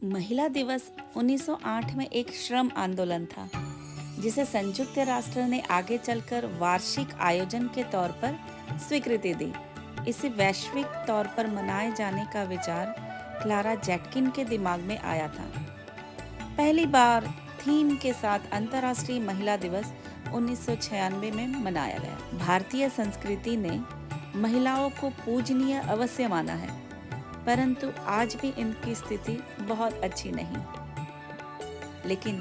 महिला दिवस 1908 में एक श्रम आंदोलन था जिसे संयुक्त राष्ट्र ने आगे चलकर वार्षिक आयोजन के तौर पर स्वीकृति दी। इसे वैश्विक तौर पर मनाए जाने का विचार क्लारा जेटकिन के दिमाग में आया था। पहली बार थीम के साथ अंतर्राष्ट्रीय महिला दिवस 1996 में मनाया गया। भारतीय संस्कृति ने महिलाओं को पूजनीय अवश्य माना है, परंतु आज भी इनकी स्थिति बहुत अच्छी नहीं। लेकिन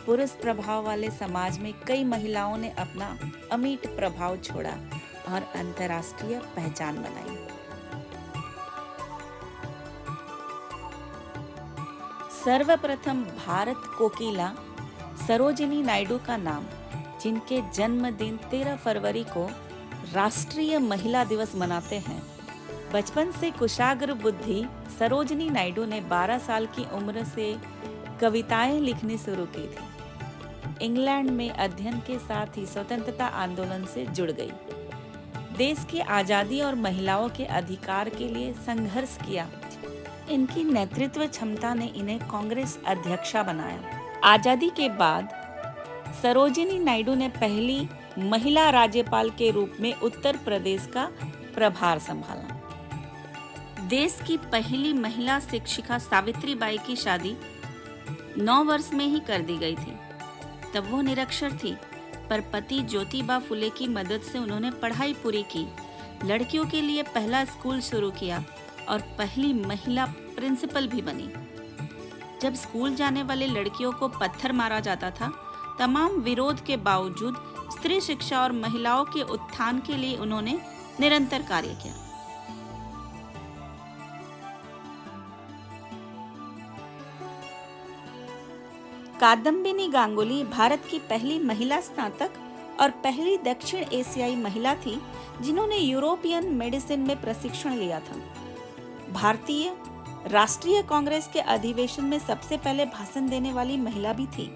पुरुष प्रभाव वाले समाज में कई महिलाओं ने अपना अमिट प्रभाव छोड़ा और अंतर्राष्ट्रीय पहचान बनाई। सर्वप्रथम भारत कोकिला सरोजिनी नायडू का नाम, जिनके जन्मदिन 13 फरवरी को राष्ट्रीय महिला दिवस मनाते हैं। बचपन से कुशाग्र बुद्धि सरोजिनी नायडू ने 12 साल की उम्र से कविताएं लिखनी शुरू की थी। इंग्लैंड में अध्ययन के साथ ही स्वतंत्रता आंदोलन से जुड़ गई। देश की आजादी और महिलाओं के अधिकार के लिए संघर्ष किया। इनकी नेतृत्व क्षमता ने इन्हें कांग्रेस अध्यक्षा बनाया। आजादी के बाद सरोजिनी नायडू ने पहली महिला राज्यपाल के रूप में उत्तर प्रदेश का प्रभार संभाला। देश की पहली महिला शिक्षिका सावित्रीबाई की शादी 9 वर्ष में ही कर दी गई थी। तब वो निरक्षर थी, पर पति ज्योतिबा फुले की मदद से उन्होंने पढ़ाई पूरी की, लड़कियों के लिए पहला स्कूल शुरू किया और पहली महिला प्रिंसिपल भी बनी। जब स्कूल जाने वाले लड़कियों को पत्थर मारा जाता था, तमाम विरोध के बावजूद स्त्री शिक्षा और महिलाओं के उत्थान के लिए उन्होंने निरंतर कार्य किया। कादम्बिनी गांगुली भारत की पहली महिला स्नातक और पहली दक्षिण एशियाई महिला थी जिन्होंने यूरोपियन मेडिसिन में प्रशिक्षण लिया था। भारतीय राष्ट्रीय कांग्रेस के अधिवेशन में सबसे पहले भाषण देने वाली महिला भी थी।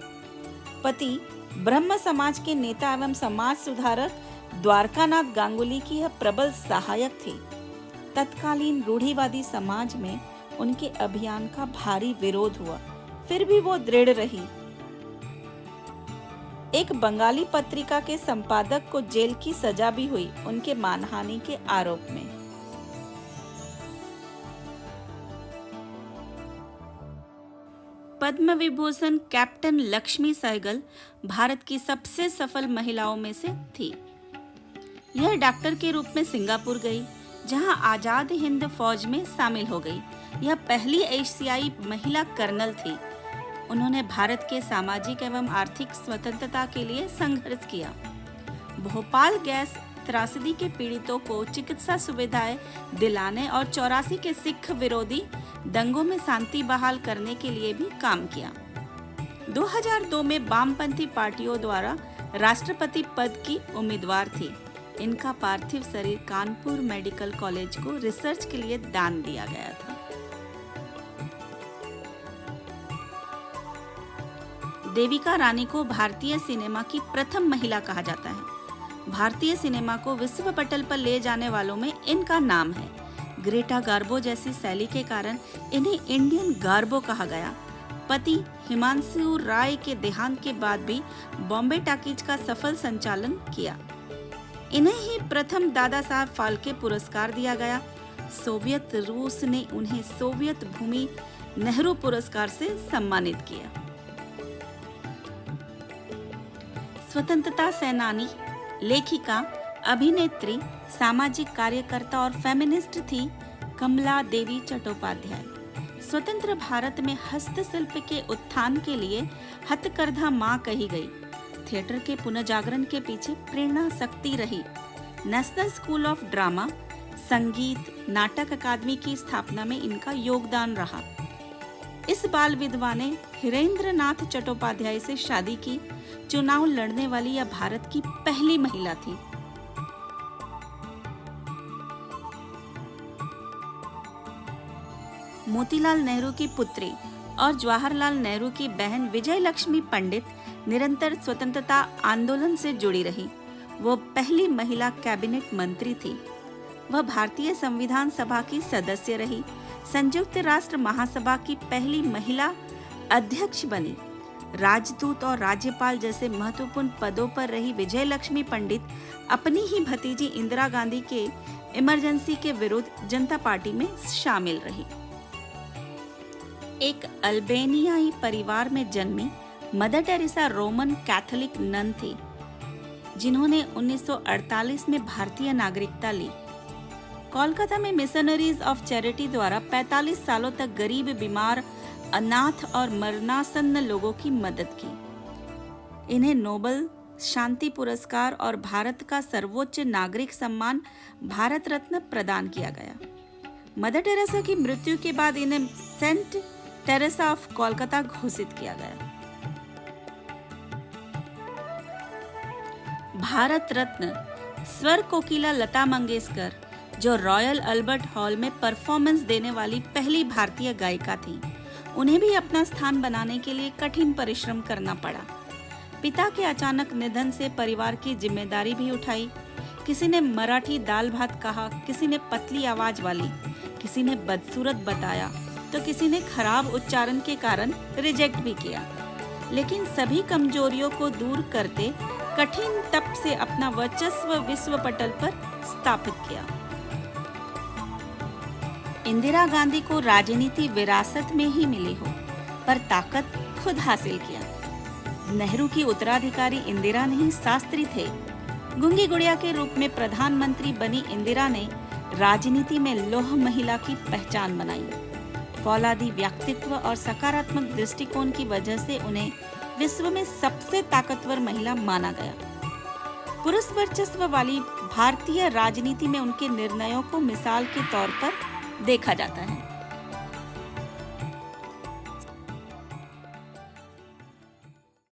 पति ब्रह्म समाज के नेता एवं समाज सुधारक द्वारकानाथ गांगुली की यह प्रबल सहायक थी। तत्कालीन रूढ़िवादी समाज में उनके अभियान का भारी विरोध हुआ, फिर भी वो दृढ़ रही। एक बंगाली पत्रिका के संपादक को जेल की सजा भी हुई उनके मानहानि के आरोप में। पद्म विभूषण कैप्टन लक्ष्मी सहगल भारत की सबसे सफल महिलाओं में से थी। यह डॉक्टर के रूप में सिंगापुर गई, जहां आजाद हिंद फौज में शामिल हो गई। यह पहली एशियाई महिला कर्नल थी। उन्होंने भारत के सामाजिक एवं आर्थिक स्वतंत्रता के लिए संघर्ष किया। भोपाल गैस त्रासदी के पीड़ितों को चिकित्सा सुविधाएं दिलाने और 84 के सिख विरोधी दंगों में शांति बहाल करने के लिए भी काम किया। 2002 में वामपंथी पार्टियों द्वारा राष्ट्रपति पद की उम्मीदवार थी। इनका पार्थिव शरीर कानपुर मेडिकल कॉलेज को रिसर्च के लिए दान दिया गया था। देविका रानी को भारतीय सिनेमा की प्रथम महिला कहा जाता है। भारतीय सिनेमा को विश्व पटल पर ले जाने वालों में इनका नाम है। ग्रेटा गार्बो जैसी शैली के कारण इन्हें इंडियन गार्बो कहा गया। पति हिमांशु राय के देहांत के बाद भी बॉम्बे टॉकीज का सफल संचालन किया। इन्हें ही प्रथम दादा साहब फाल्के पुरस्कार दिया गया। सोवियत रूस ने उन्हें सोवियत भूमि नेहरू पुरस्कार से सम्मानित किया। स्वतंत्रता सेनानी, लेखिका, अभिनेत्री, सामाजिक कार्यकर्ता और फेमिनिस्ट थी कमला देवी चट्टोपाध्याय। स्वतंत्र भारत में हस्तशिल्प के उत्थान के लिए हथकरघा मां कही गई। थिएटर के पुनर्जागरण के पीछे प्रेरणा शक्ति रही। नेशनल स्कूल ऑफ ड्रामा, संगीत, नाटक अकादमी की स्थापना में इनका योगदान रहा। इस बाल विधवा ने हिरेंद्र नाथ चट्टोपाध्याय से शादी की। चुनाव लड़ने वाली यह भारत की पहली महिला थी। मोतीलाल नेहरू की पुत्री और जवाहरलाल नेहरू की बहन विजय लक्ष्मी पंडित निरंतर स्वतंत्रता आंदोलन से जुड़ी रही। वो पहली महिला कैबिनेट मंत्री थी। वह भारतीय संविधान सभा की सदस्य रही। संयुक्त राष्ट्र महासभा की पहली महिला अध्यक्ष बनी। राजदूत और राज्यपाल जैसे महत्वपूर्ण पदों पर रही विजय लक्ष्मी पंडित अपनी ही भतीजी इंदिरा गांधी के इमरजेंसी के विरुद्ध जनता पार्टी में शामिल रही। एक अल्बेनियाई परिवार में जन्मी Mother Teresa Roman Catholic nun थी, जिन्होंने 1948 में भारतीय नागरिकता ली। कोलकाता में मिशनरीज ऑफ चैरिटी द्वारा 45 सालों तक गरीब, बीमार, अनाथ और मरणासन्न लोगों की मदद की। इन्हें नोबेल शांति पुरस्कार और भारत का सर्वोच्च नागरिक सम्मान भारत रत्न प्रदान किया गया। मदर टेरेसा की मृत्यु के बाद इन्हें सेंट टेरेसा ऑफ कोलकाता घोषित किया गया। भारत रत्न स्वर कोकिला लता मंगेशकर, जो रॉयल अल्बर्ट हॉल में परफॉर्मेंस देने वाली पहली भारतीय गायिका थी, उन्हें भी अपना स्थान बनाने के लिए कठिन परिश्रम करना पड़ा। पिता के अचानक निधन से परिवार की जिम्मेदारी भी उठाई। किसी ने मराठी दाल भात कहा, किसी ने पतली आवाज वाली, किसी ने बदसूरत बताया, तो किसी ने खराब उच्चारण के कारण रिजेक्ट भी किया। लेकिन सभी कमजोरियों को दूर करते कठिन तप से अपना वर्चस्व विश्व पटल पर स्थापित किया। इंदिरा गांधी को राजनीति विरासत में ही मिली हो, पर ताकत खुद हासिल किया। नेहरू की उत्तराधिकारी इंदिरा नहीं, शास्त्री थे। गूंगी गुड़िया के रूप में प्रधानमंत्री बनी इंदिरा ने राजनीति में लौह महिला की पहचान बनाई। फौलादी व्यक्तित्व और सकारात्मक दृष्टिकोण की वजह से उन्हें विश्व में सबसे ताकतवर महिला माना गया। पुरुष वर्चस्व वाली भारतीय राजनीति में उनके निर्णयों को मिसाल के तौर पर देखा जाता है।